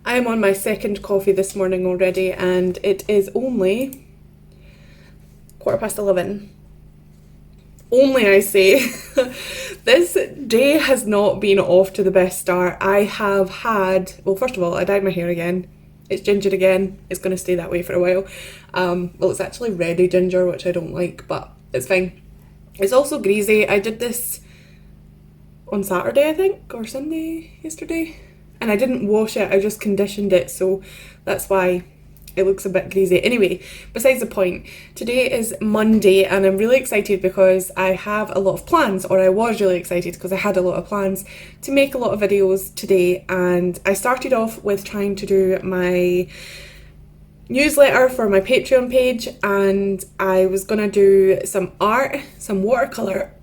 I am on my second coffee this morning already, and it is only 11:15. Only, I say. This day has not been off to the best start. I have had, well, first of all, I dyed my hair again. It's ginger again. It's going to stay that way for a while. Well, it's actually reddy ginger, which I don't like, but it's fine. It's also greasy. I did this on Saturday, I think, or Sunday yesterday. And I didn't wash it, I just conditioned it, so that's why it looks a bit greasy. Anyway, besides the point, today is Monday and I'm really excited because I have a lot of plans, or I was really excited because I had a lot of plans to make a lot of videos today. And I started off with trying to do my newsletter for my Patreon page, and I was gonna do some art, some watercolour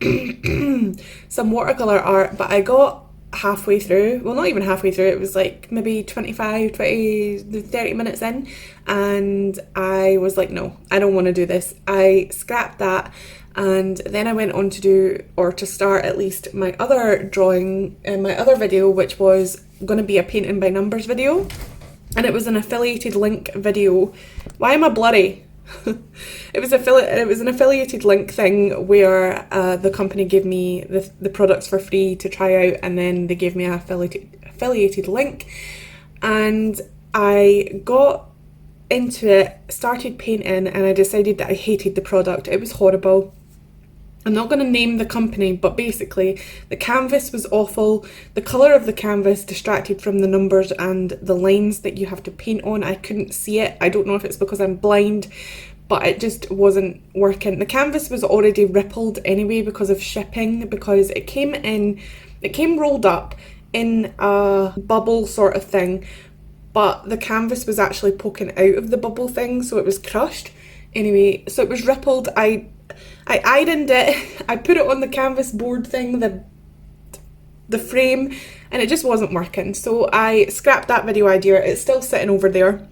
some watercolour art, but I got halfway through, well, not even halfway through, it was like maybe 25, 20, 30 minutes in, and I was like, no, I don't want to do this. I scrapped that, and then I went on to do, or to start at least, my other drawing, my other video, which was going to be a painting by numbers video, and it was an affiliated link video. Why am I blurry? It was an affiliated link thing where the company gave me the products for free to try out, and then they gave me an affiliated link, and I got into it, started painting, and I decided that I hated the product. It was horrible. I'm not going to name the company, but basically the canvas was awful. The colour of the canvas distracted from the numbers and the lines that you have to paint on. I couldn't see it. I don't know if it's because I'm blind, but it just wasn't working. The canvas was already rippled anyway because of shipping, because it came rolled up in a bubble sort of thing, but the canvas was actually poking out of the bubble thing, so it was crushed. Anyway, so it was rippled. I ironed it, I put it on the canvas board thing, the frame, and it just wasn't working. So I scrapped that video idea. It's still sitting over there.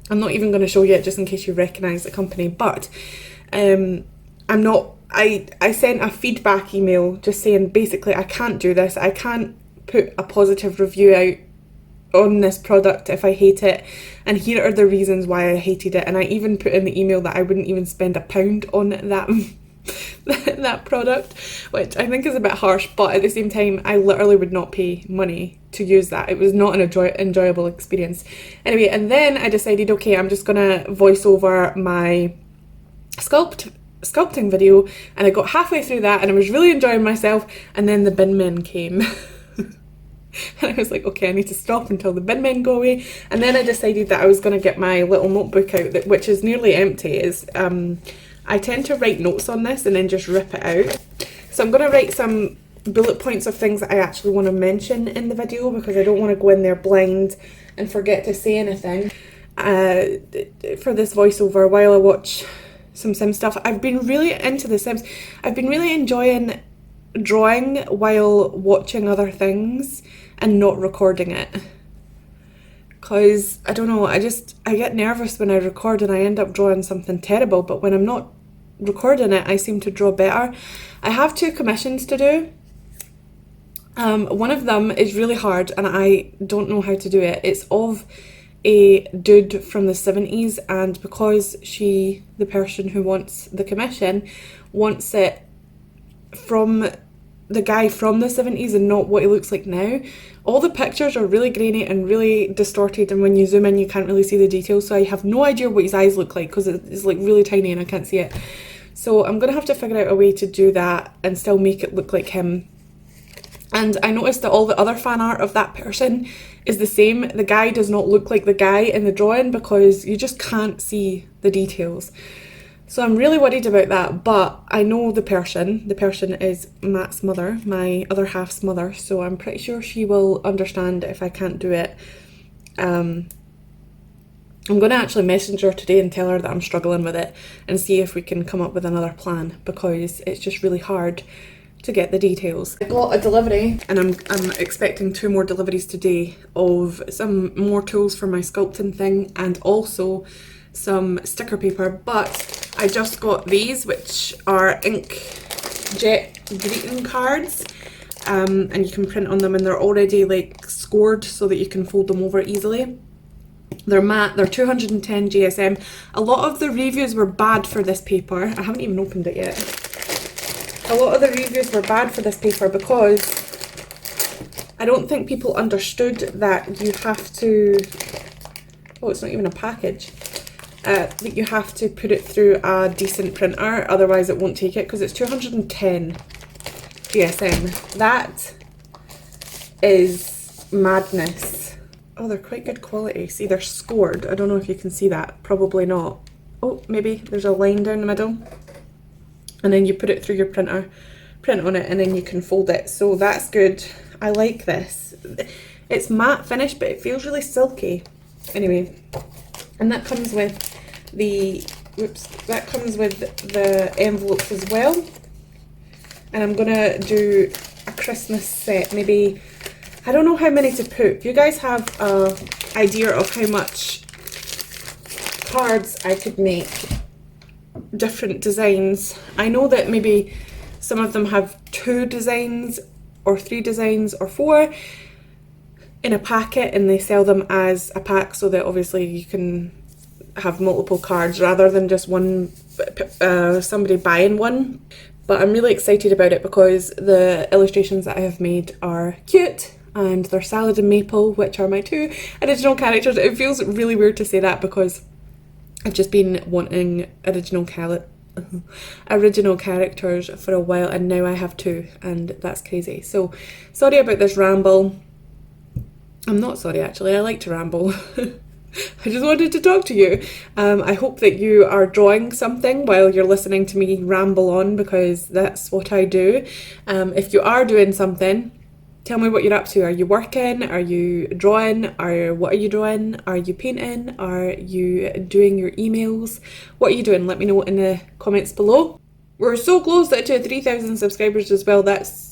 I'm not even going to show you it just in case you recognise the company, but I sent a feedback email just saying basically I can't do this. I can't put a positive review out on this product if I hate it, and here are the reasons why I hated it. And I even put in the email that I wouldn't even spend £1 on that product, which I think is a bit harsh, but at the same time I literally would not pay money to use that. It was not an enjoyable experience. Anyway, and then I decided, okay, I'm just gonna voice over my sculpting video, and I got halfway through that and I was really enjoying myself, and then the bin men came. And I was like, okay, I need to stop until the bin men go away. And then I decided that I was going to get my little notebook out, which is nearly empty. I tend to write notes on this and then just rip it out. So I'm going to write some bullet points of things that I actually want to mention in the video, because I don't want to go in there blind and forget to say anything. For this voiceover while I watch some Sims stuff. I've been really into the Sims. I've been really enjoying drawing while watching other things and not recording it, because I don't know, I get nervous when I record and I end up drawing something terrible, but when I'm not recording it I seem to draw better. I have 2 commissions to do. One of them is really hard and I don't know how to do it. It's of a dude from the 70s, and because the person who wants the commission wants it from the guy from the 70s and not what he looks like now, all the pictures are really grainy and really distorted, and when you zoom in you can't really see the details, so I have no idea what his eyes look like because it's like really tiny and I can't see it. So I'm gonna have to figure out a way to do that and still make it look like him. And I noticed that all the other fan art of that person is the same. The guy does not look like the guy in the drawing because you just can't see the details. So I'm really worried about that, but I know the person. The person is Matt's mother, my other half's mother, so I'm pretty sure she will understand if I can't do it. I'm going to actually message her today and tell her that I'm struggling with it and see if we can come up with another plan, because it's just really hard to get the details. I got a delivery and I'm expecting 2 more deliveries today of some more tools for my sculpting thing, and also some sticker paper, but I just got these, which are inkjet greeting cards, and you can print on them, and they're already like scored so that you can fold them over easily. They're matte, they're 210 GSM. A lot of the reviews were bad for this paper. I haven't even opened it yet. A lot of the reviews were bad for this paper because I don't think people understood that you have to, oh, it's not even a package, that you have to put it through a decent printer, otherwise it won't take it, because it's 210 GSM. That is madness. Oh, they're quite good quality. See, they're scored. I don't know if you can see that. Probably not. Oh, maybe there's a line down the middle. And then you put it through your printer, print on it, and then you can fold it. So that's good. I like this. It's matte finish, but it feels really silky. Anyway, and that comes with the, whoops, that comes with the envelopes as well. And I'm gonna do a Christmas set, maybe, I don't know how many to put. If you guys have an idea of how much cards I could make, different designs. I know that maybe some of them have 2 designs or 3 designs or 4 in a packet, and they sell them as a pack so that obviously you can have multiple cards rather than just one, somebody buying one. But I'm really excited about it because the illustrations that I have made are cute, and they're Salad and Maple, which are my 2 original characters. It feels really weird to say that because I've just been wanting original characters for a while, and now I have 2, and that's crazy. So sorry about this ramble. I'm not sorry, actually. I like to ramble. I just wanted to talk to you. I hope that you are drawing something while you're listening to me ramble on, because that's what I do. If you are doing something, tell me what you're up to. Are you working? Are you drawing? Or what are you drawing? Are you painting? Are you doing your emails? What are you doing? Let me know in the comments below. We're so close to 3,000 subscribers as well.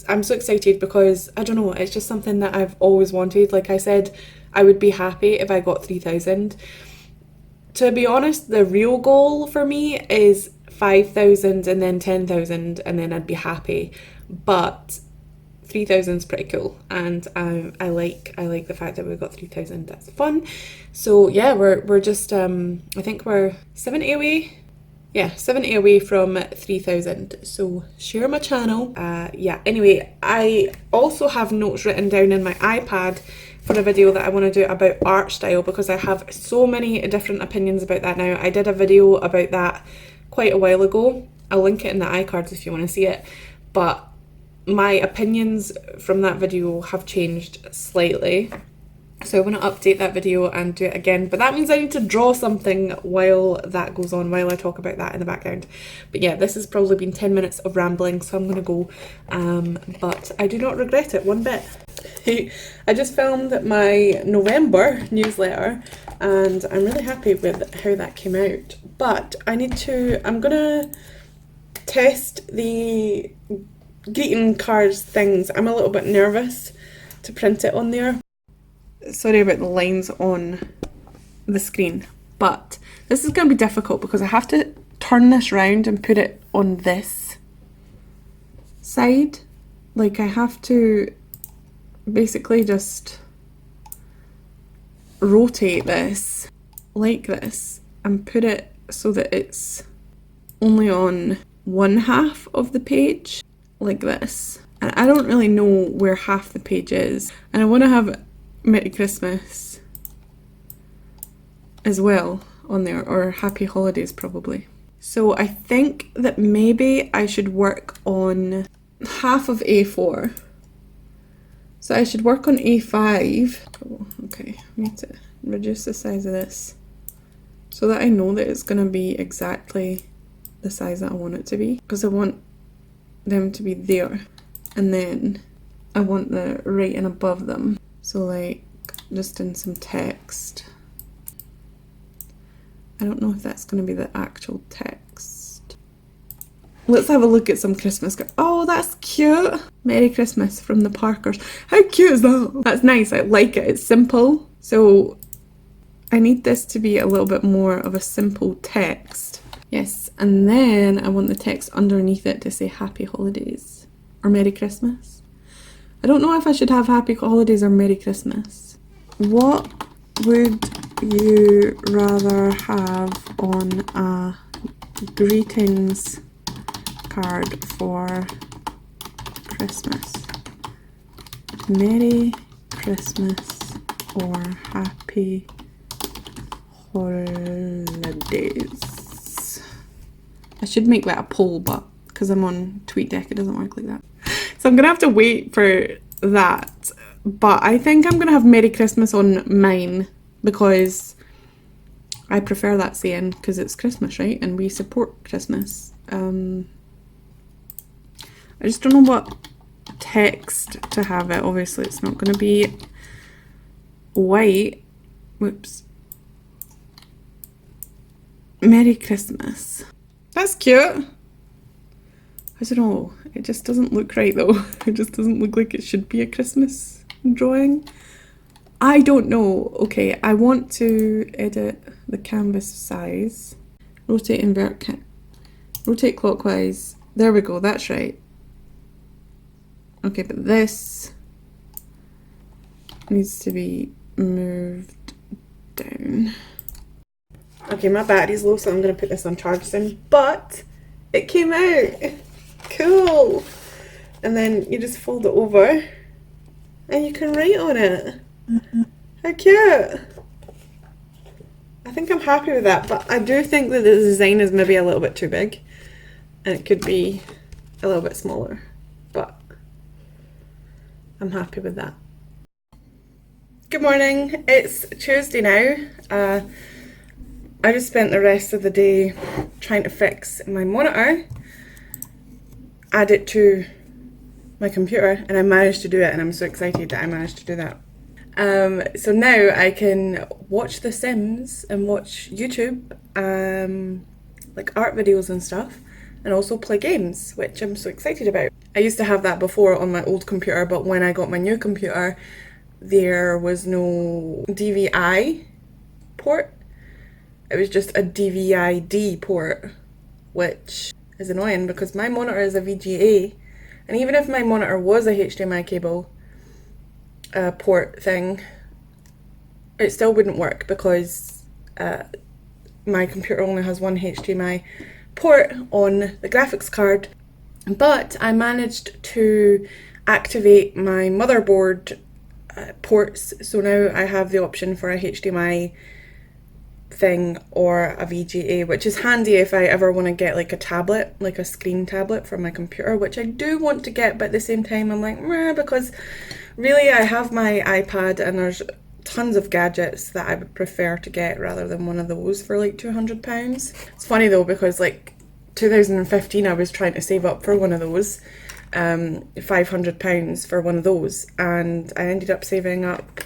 I'm so excited because, I don't know, it's just something that I've always wanted. Like I said, I would be happy if I got 3,000. To be honest, the real goal for me is 5,000 and then 10,000, and then I'd be happy. But 3,000 is pretty cool, and I like the fact that we've got 3,000. That's fun. So yeah, we're just I think we're 70 away. Yeah, 70 away from 3,000. So share my channel. Yeah, anyway, I also have notes written down in my iPad for a video that I want to do about art style, because I have so many different opinions about that now. I did a video about that quite a while ago. I'll link it in the iCards if you want to see it. But my opinions from that video have changed slightly. So I want to update that video and do it again. But that means I need to draw something while that goes on, while I talk about that in the background. But yeah, this has probably been 10 minutes of rambling, so I'm going to go. But I do not regret it one bit. I just filmed my November newsletter and I'm really happy with how that came out. But I'm going to test the greeting cards things. I'm a little bit nervous to print it on there. Sorry about the lines on the screen, but this is going to be difficult because I have to turn this round and put it on this side. Like, I have to basically just rotate this like this and put it so that it's only on one half of the page, like this. And I don't really know where half the page is, and I want to have Merry Christmas as well on there, or Happy Holidays probably. So I think that maybe I should work on half of A4. So I should work on A5. Oh, okay, I need to reduce the size of this so that I know that it's going to be exactly the size that I want it to be, because I want them to be there, and then I want the writing above them. So like just in some text. I don't know if that's going to be the actual text. Let's have a look at some Christmas cards. Oh, that's cute. Merry Christmas from the Parkers. How cute is that? That's nice. I like it. It's simple. So I need this to be a little bit more of a simple text. Yes, and then I want the text underneath it to say Happy Holidays or Merry Christmas. I don't know if I should have Happy Holidays or Merry Christmas. What would you rather have on a greetings card for Christmas? Merry Christmas or Happy Holidays? I should make that a poll, but because I'm on TweetDeck, it doesn't work like that. So I'm gonna have to wait for that. But I think I'm gonna have Merry Christmas on mine because I prefer that saying because it's Christmas, right? And we support Christmas. I just don't know what text to have it. Obviously, it's not gonna be white. Whoops. Merry Christmas. That's cute. I don't know, it just doesn't look right though. It just doesn't look like it should be a Christmas drawing. I don't know. Okay, I want to edit the canvas size. Rotate, invert, rotate clockwise. There we go, that's right. Okay, but this needs to be moved down. Okay, my battery's low, so I'm going to put this on charge soon, but it came out. Cool. And then you just fold it over and you can write on it. How cute. I think I'm happy with that, but I do think that the design is maybe a little bit too big and it could be a little bit smaller, but I'm happy with that. Good morning, it's Tuesday now. I just spent the rest of the day trying to fix my monitor, add it to my computer, and I managed to do it, and I'm so excited that I managed to do that. So now I can watch The Sims and watch YouTube, like art videos and stuff, and also play games, which I'm so excited about. I used to have that before on my old computer, but when I got my new computer, there was no DVI port. It was just a DVI-D port, which is annoying because my monitor is a VGA, and even if my monitor was a HDMI cable port thing, it still wouldn't work because my computer only has one HDMI port on the graphics card. But I managed to activate my motherboard ports, so now I have the option for a HDMI thing or a VGA, which is handy if I ever want to get like a tablet, like a screen tablet for my computer, which I do want to get, but at the same time I'm like, meh, because really I have my iPad and there's tons of gadgets that I would prefer to get rather than one of those for like £200. It's funny though because like 2015 I was trying to save up for one of those, £500 for one of those, and I ended up saving up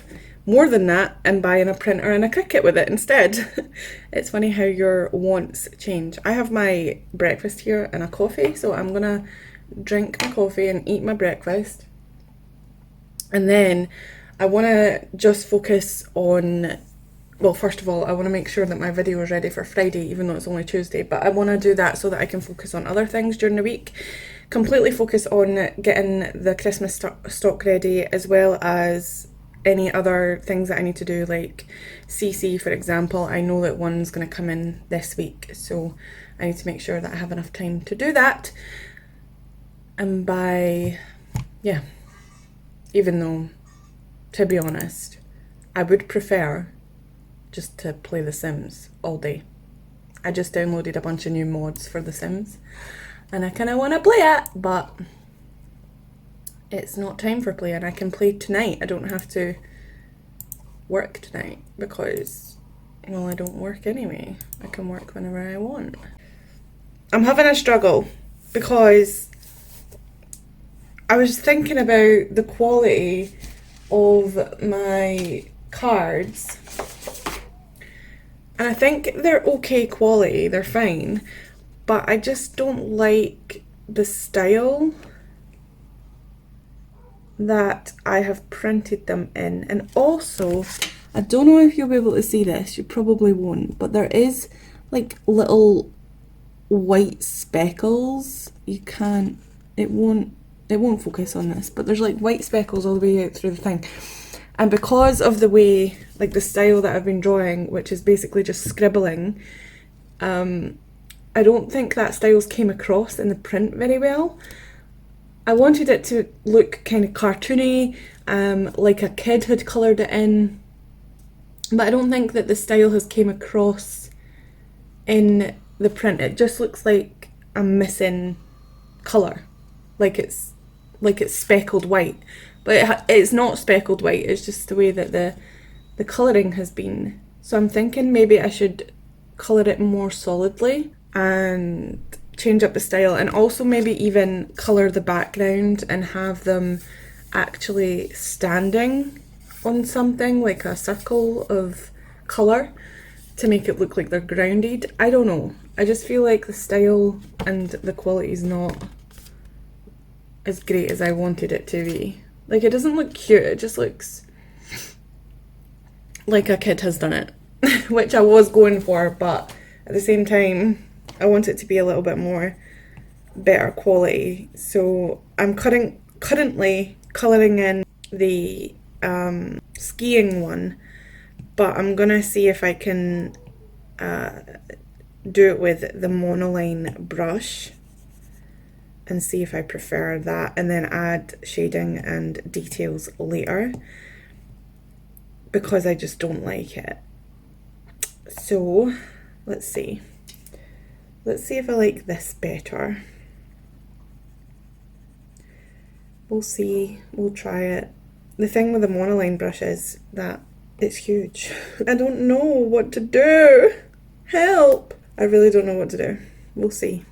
more than that and buying a printer and a Cricut with it instead. It's funny how your wants change. I have my breakfast here and a coffee, so I'm gonna drink my coffee and eat my breakfast, and then I want to just focus on, well, first of all I want to make sure that my video is ready for Friday, even though it's only Tuesday, but I want to do that so that I can focus on other things during the week. Completely focus on getting the Christmas stock ready, as well as any other things that I need to do, like CC for example. I know that one's going to come in this week, so I need to make sure that I have enough time to do that. And yeah, even though, to be honest, I would prefer just to play The Sims all day. I just downloaded a bunch of new mods for The Sims and I kind of want to play it, but it's not time for playing. I can play tonight. I don't have to work tonight because, well, I don't work anyway. I can work whenever I want. I'm having a struggle because I was thinking about the quality of my cards, and I think they're okay quality, they're fine, but I just don't like the style that I have printed them in. And also, I don't know if you'll be able to see this, you probably won't, but there is like little white speckles. You can't, it won't it won't focus on this, but there's like white speckles all the way out through the thing. And because of the way, like the style that I've been drawing, which is basically just scribbling, I don't think that styles came across in the print very well. I wanted it to look kind of cartoony, like a kid had coloured it in, but I don't think that the style has came across in the print. It just looks like I'm missing colour, like it's speckled white, but it's not speckled white, it's just the way that the colouring has been. So I'm thinking maybe I should colour it more solidly and change up the style, and also maybe even colour the background and have them actually standing on something like a circle of colour to make it look like they're grounded. I don't know, I just feel like the style and the quality is not as great as I wanted it to be. Like, it doesn't look cute, it just looks like a kid has done it, which I was going for, but at the same time I want it to be a little bit more better quality. So I'm currently colouring in the skiing one, but I'm gonna see if I can do it with the monoline brush and see if I prefer that, and then add shading and details later, because I just don't like it. So let's see if I like this better. We'll see, we'll try it. The thing with the monoline brush is that it's huge. I don't know what to do. Help! I really don't know what to do. We'll see.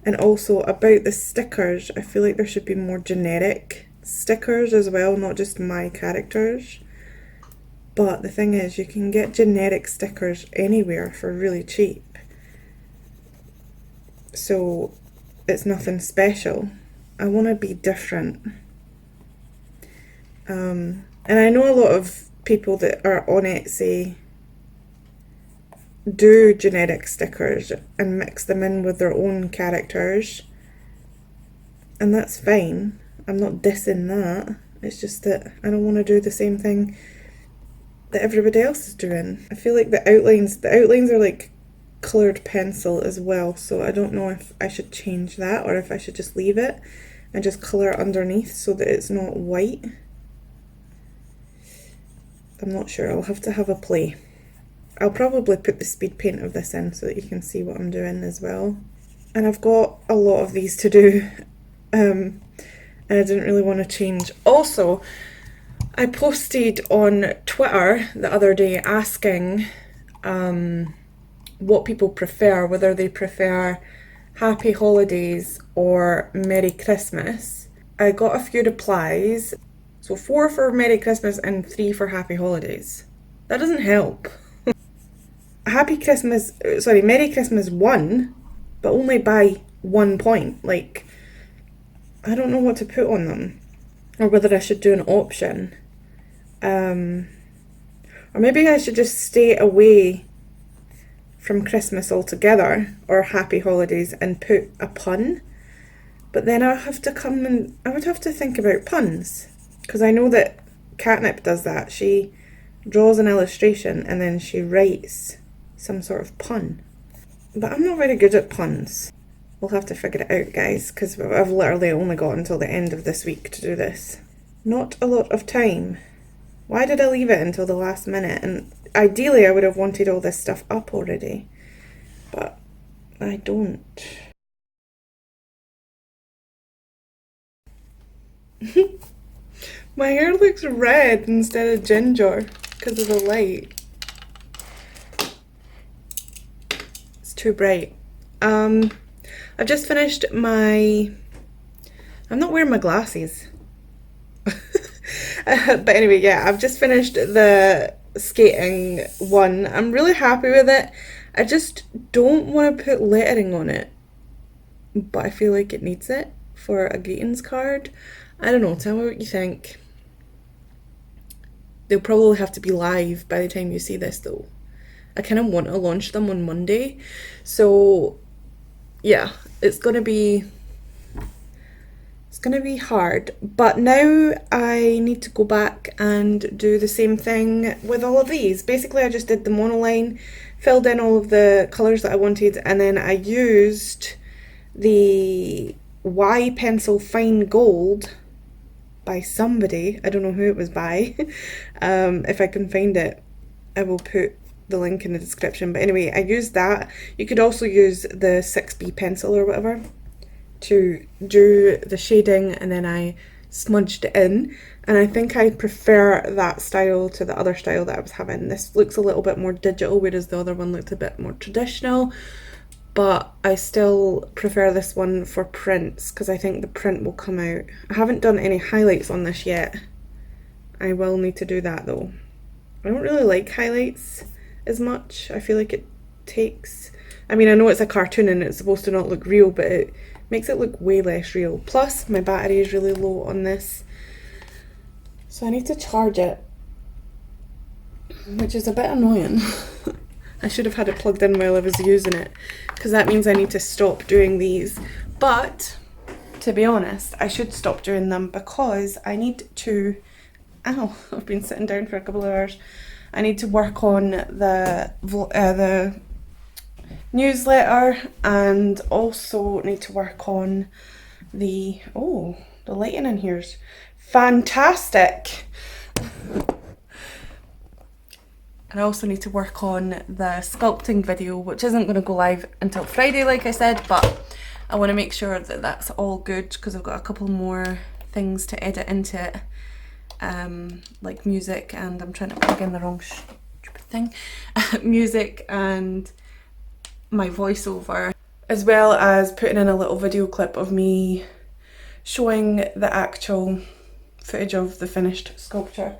And also about the stickers, I feel like there should be more generic stickers as well, not just my characters. But the thing is, you can get generic stickers anywhere for really cheap. So it's nothing special. I want to be different. And I know a lot of people that are on Etsy do generic stickers and mix them in with their own characters, and that's fine. I'm not dissing that. It's just that I don't want to do the same thing that everybody else is doing. I feel like the outlines are like coloured pencil as well, so I don't know if I should change that or if I should just leave it and just colour underneath so that it's not white. I'm not sure, I'll have to have a play. I'll probably put the speed paint of this in so that you can see what I'm doing as well. And I've got a lot of these to do, and I didn't really want to change. Also, I posted on Twitter the other day asking what people prefer, whether they prefer Happy Holidays or Merry Christmas. I got a few replies, so 4 for Merry Christmas and 3 for Happy Holidays. That doesn't help. Merry Christmas won, but only by 1 point. Like, I don't know what to put on them, or whether I should do an option. Or maybe I should just stay away from Christmas altogether, or Happy Holidays, and put a pun. But then I would have to think about puns, because I know that Catnip does that. She draws an illustration and then she writes some sort of pun. But I'm not very good at puns. We'll have to figure it out, guys, because I've literally only got until the end of this week to do this. Not a lot of time. Why did I leave it until the last minute? And ideally I would have wanted all this stuff up already, but I don't. My hair looks red instead of ginger because of the light. It's too bright. I've just finished my... I'm not wearing my glasses. But anyway, yeah, I've just finished the skating one. I'm really happy with it. I just don't want to put lettering on it, but I feel like it needs it for a greetings card. I don't know, tell me what you think. They'll probably have to be live by the time you see this though. I kind of want to launch them on Monday, so yeah, it's gonna be gonna be hard, but now I need to go back and do the same thing with all of these. Basically, I just did the monoline, filled in all of the colours that I wanted, and then I used the Y pencil fine gold by somebody. I don't know who it was by. If I can find it, I will put the link in the description. But anyway, I used that. You could also use the 6B pencil or whatever to do the shading, and then I smudged it in, and I think I prefer that style to the other style that I was having. This looks a little bit more digital, whereas the other one looked a bit more traditional, but I still prefer this one for prints because I think the print will come out. I haven't done any highlights on this yet. I will need to do that though. I don't really like highlights as much. I feel like it takes, I mean, I know it's a cartoon and it's supposed to not look real, but it makes it look way less real. Plus my battery is really low on this, so I need to charge it, which is a bit annoying. I should have had it plugged in while I was using it, because that means I need to stop doing these. But to be honest, I should stop doing them because I need to, ow, I've been sitting down for a couple of hours. I need to work on the newsletter, and also need to work on the, oh, the lighting in here's fantastic. And I also need to work on the sculpting video, which isn't going to go live until Friday, like I said, but I want to make sure that that's all good because I've got a couple more things to edit into it, like music, and I'm trying to plug in the wrong stupid thing, music and my voiceover, as well as putting in a little video clip of me showing the actual footage of the finished sculpture.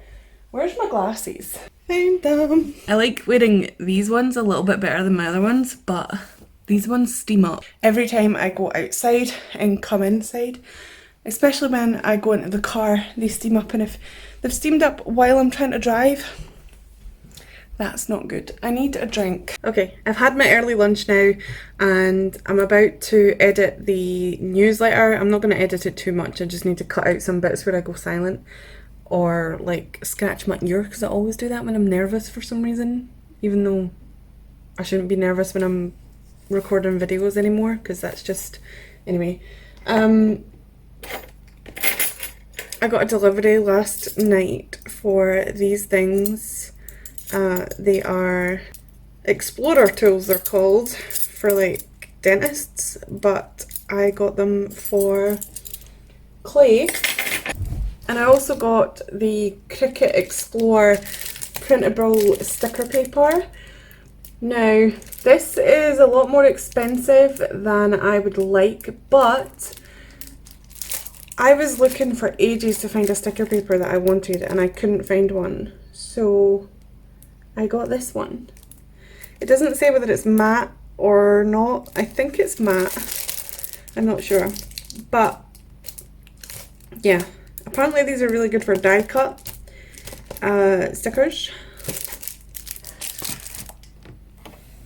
Where's my glasses? Found them. I like wearing these ones a little bit better than my other ones, but these ones steam up. Every time I go outside and come inside, especially when I go into the car, they steam up, and if they've steamed up while I'm trying to drive, that's not good. I need a drink. Okay, I've had my early lunch now and I'm about to edit the newsletter. I'm not going to edit it too much, I just need to cut out some bits where I go silent or like scratch my ear, because I always do that when I'm nervous for some reason, even though I shouldn't be nervous when I'm recording videos anymore, because that's just, anyway. I got a delivery last night for these things. They are Explorer tools, they're called, for like dentists, but I got them for clay. And I also got the Cricut Explore printable sticker paper. Now, this is a lot more expensive than I would like, but I was looking for ages to find a sticker paper that I wanted and I couldn't find one, so I got this one. It doesn't say whether it's matte or not. I think it's matte. I'm not sure. But yeah, apparently these are really good for die cut stickers,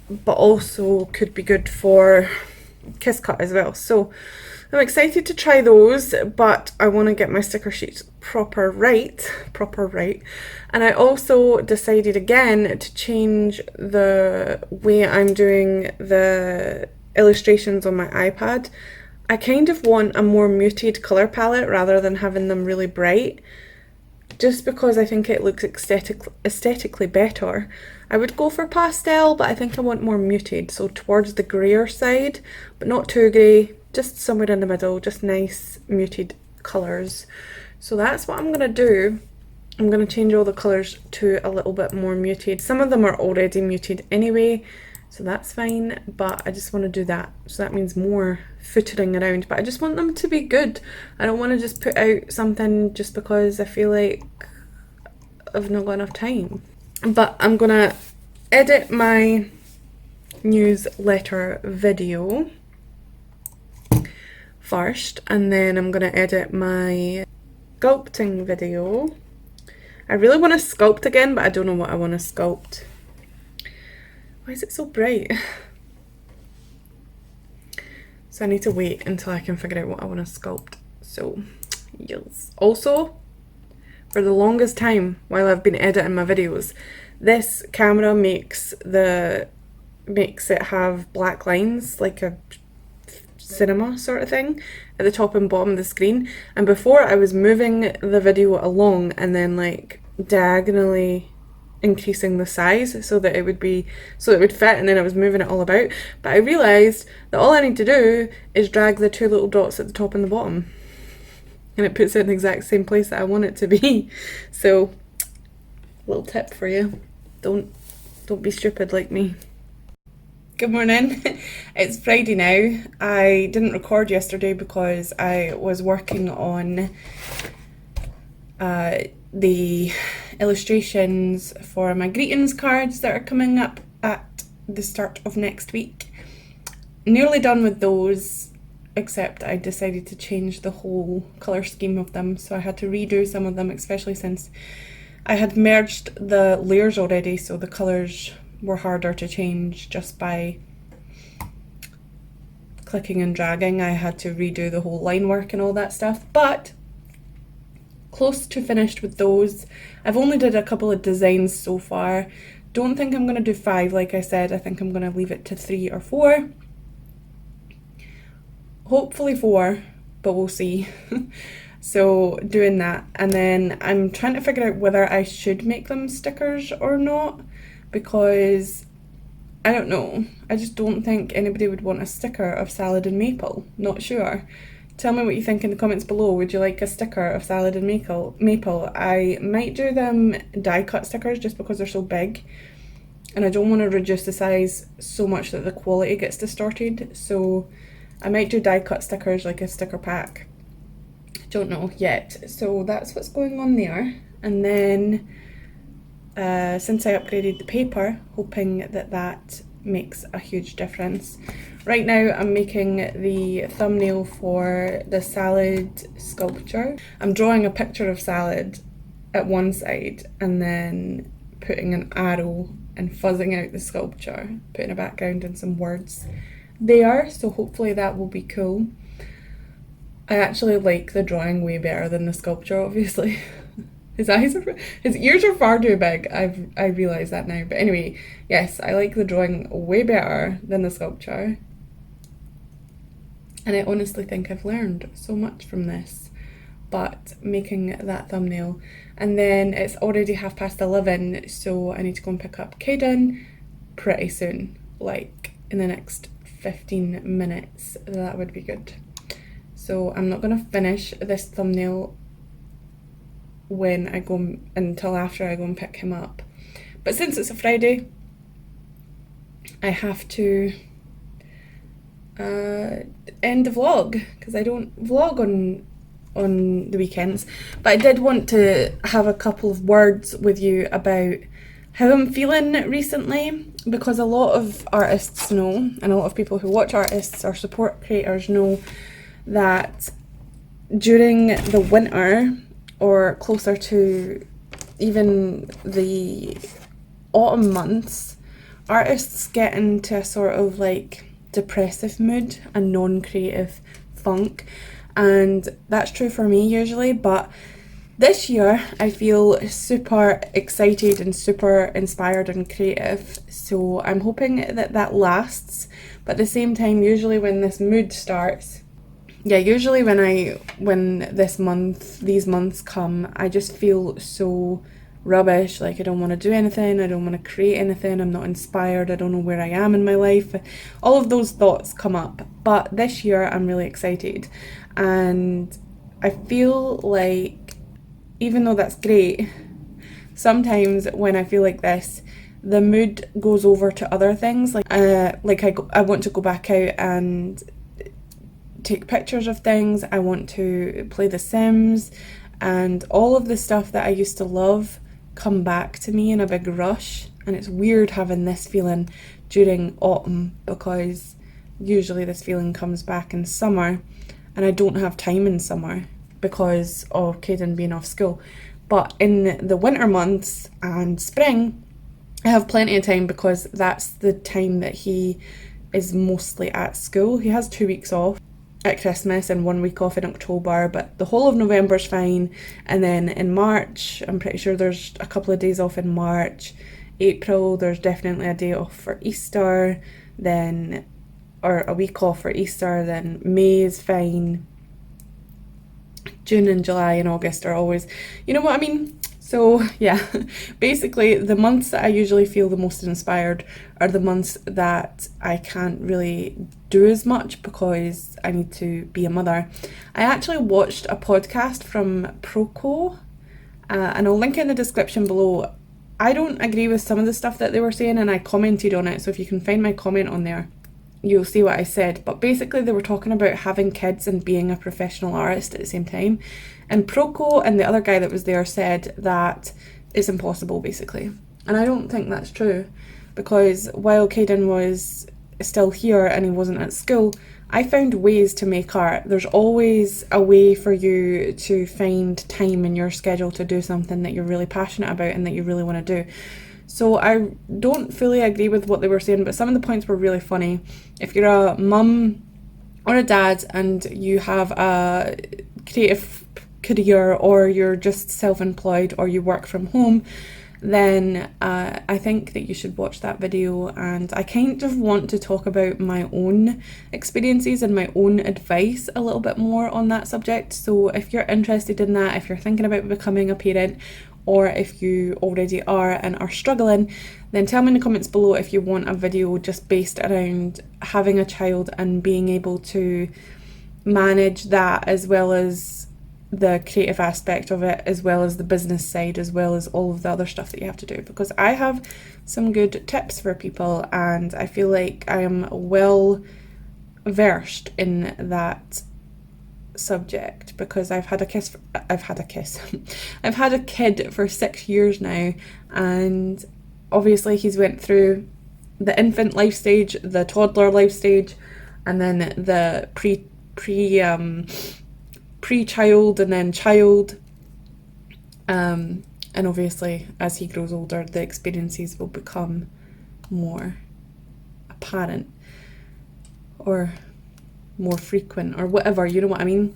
but also could be good for kiss cut as well. So I'm excited to try those, but I want to get my sticker sheets proper right. And I also decided again to change the way I'm doing the illustrations on my iPad. I kind of want a more muted colour palette rather than having them really bright, just because I think it looks aesthetically better. I would go for pastel, but I think I want more muted, so towards the greyer side, but not too grey, just somewhere in the middle, just nice muted colours. So that's what I'm going to do. I'm going to change all the colours to a little bit more muted. Some of them are already muted anyway, so that's fine, but I just want to do that. So that means more footering around, but I just want them to be good. I don't want to just put out something just because I feel like I've not got enough time. But I'm going to edit my newsletter video first, and then I'm going to edit my sculpting video. I really want to sculpt again, but I don't know what I want to sculpt. Why is it so bright? So I need to wait until I can figure out what I want to sculpt. So yes. Also, for the longest time while I've been editing my videos, this camera makes it have black lines, like a cinema sort of thing, at the top and bottom of the screen. And before, I was moving the video along and then like diagonally increasing the size so that it would fit, and then I was moving it all about. But I realised that all I need to do is drag the two little dots at the top and the bottom, and it puts it in the exact same place that I want it to be. So, little tip for you. Don't be stupid like me. Good morning. It's Friday now. I didn't record yesterday because I was working on the illustrations for my greetings cards that are coming up at the start of next week. Nearly done with those, except I decided to change the whole colour scheme of them, so I had to redo some of them, especially since I had merged the layers already, so the colours were harder to change just by clicking and dragging. I had to redo the whole line work and all that stuff, but close to finished with those. I've only did a couple of designs so far. Don't think I'm going to do 5 like I said. I think I'm going to leave it to 3 or 4. Hopefully 4, but we'll see. So doing that, and then I'm trying to figure out whether I should make them stickers or not, because I don't know. I just don't think anybody would want a sticker of salad and maple. Not sure. Tell me what you think in the comments below. Would you like a sticker of salad and maple? I might do them die cut stickers just because they're so big, and I don't want to reduce the size so much that the quality gets distorted. So I might do die cut stickers, like a sticker pack. Don't know yet. So that's what's going on there. And then since I upgraded the paper, hoping that makes a huge difference. Right now I'm making the thumbnail for the salad sculpture. I'm drawing a picture of salad at one side and then putting an arrow and fuzzing out the sculpture, putting a background and some words there, so hopefully that will be cool. I actually like the drawing way better than the sculpture, obviously. His ears are far too big. I realise that now. But anyway, yes, I like the drawing way better than the sculpture. And I honestly think I've learned so much from this. But making that thumbnail. And then it's already 11:30, so I need to go and pick up Caden pretty soon. Like in the next 15 minutes. That would be good. So I'm not going to finish this thumbnail until after I go and pick him up. But since it's a Friday, I have to end the vlog because I don't vlog on the weekends. But I did want to have a couple of words with you about how I'm feeling recently, because a lot of artists know, and a lot of people who watch artists or support creators know, that during the winter, or closer to even the autumn months, artists get into a sort of like depressive mood, a non-creative funk, and that's true for me usually. But this year I feel super excited and super inspired and creative, so I'm hoping that lasts. But at the same time, usually when this mood starts, usually when these months come, I just feel so rubbish. Like I don't want to do anything, I don't want to create anything, I'm not inspired, I don't know where I am in my life. All of those thoughts come up. But this year I'm really excited, and I feel like, even though that's great, sometimes when I feel like this, the mood goes over to other things. I want to go back out and take pictures of things. I want to play The Sims, and all of the stuff that I used to love come back to me in a big rush. And it's weird having this feeling during autumn, because usually this feeling comes back in summer, and I don't have time in summer because of Caden being off school. But in the winter months and spring, I have plenty of time, because that's the time that he is mostly at school. He has 2 weeks off. at Christmas and 1 week off in October, but the whole of November's fine. And then in March, I'm pretty sure there's a couple of days off in March. April, there's definitely a day off for Easter, then, or a week off for Easter. Then May is fine. June and July and August are always, you know what I mean? So yeah, basically the months that I usually feel the most inspired are the months that I can't really do as much because I need to be a mother. I actually watched a podcast from Proco, and I'll link it in the description below. I don't agree with some of the stuff that they were saying, and I commented on it, so if you can find my comment on there, you'll see what I said. But basically they were talking about having kids and being a professional artist at the same time, and Proco and the other guy that was there said that it's impossible, basically. And I don't think that's true, because while Caden was still here and he wasn't at school, I found ways to make art. There's always a way for you to find time in your schedule to do something that you're really passionate about and that you really want to do. So I don't fully agree with what they were saying, but some of the points were really funny. If you're a mum or a dad and you have a creative career, or you're just self-employed, or you work from home, then I think that you should watch that video. And I kind of want to talk about my own experiences and my own advice a little bit more on that subject. So if you're interested in that, if you're thinking about becoming a parent, or if you already are and are struggling, then tell me in the comments below if you want a video just based around having a child and being able to manage that, as well as the creative aspect of it, as well as the business side, as well as all of the other stuff that you have to do, because I have some good tips for people and I feel like I am well versed in that subject, because I've had a kid for 6 years now, and obviously he's went through the infant life stage, the toddler life stage, and then the pre-child and then child, and obviously as he grows older the experiences will become more apparent or more frequent or whatever, you know what I mean.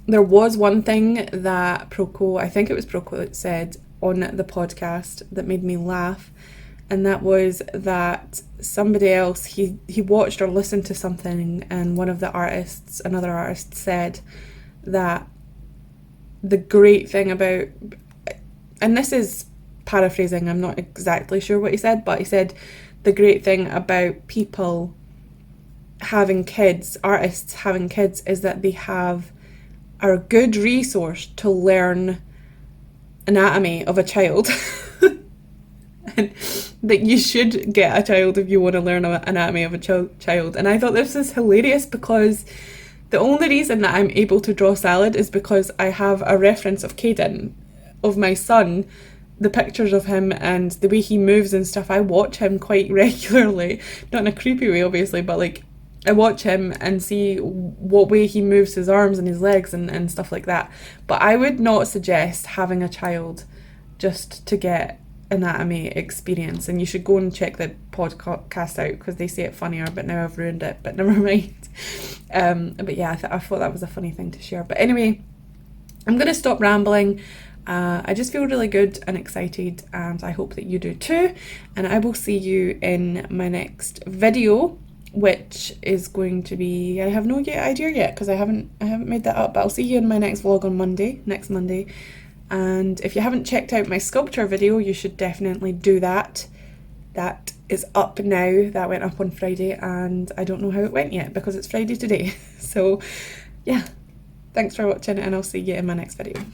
There was one thing that Proco, I think it was Proco that said on the podcast that made me laugh, and that was that somebody else, he watched or listened to something, and another artist said that the great thing about, and this is paraphrasing, I'm not exactly sure what he said, but he said the great thing about people having kids, artists having kids, is that they have a good resource to learn anatomy of a child. And that you should get a child if you want to learn anatomy of a child. And I thought this is hilarious, because the only reason that I'm able to draw salad is because I have a reference of Caden, of my son, the pictures of him and the way he moves and stuff. I watch him quite regularly, not in a creepy way obviously, but like I watch him and see what way he moves his arms and his legs and stuff like that. But I would not suggest having a child just to get anatomy experience, and you should go and check the podcast out because they say it funnier, but now I've ruined it, but never mind. But yeah, I thought that was a funny thing to share. But anyway, I'm going to stop rambling. I just feel really good and excited, and I hope that you do too, and I will see you in my next video, which is going to be, I have no idea yet because I haven't made that up, but I'll see you in my next vlog on next Monday. And if you haven't checked out my sculpture video, you should definitely do that. That is up now. That went up on Friday, and I don't know how it went yet because it's Friday today. So yeah, thanks for watching, and I'll see you in my next video.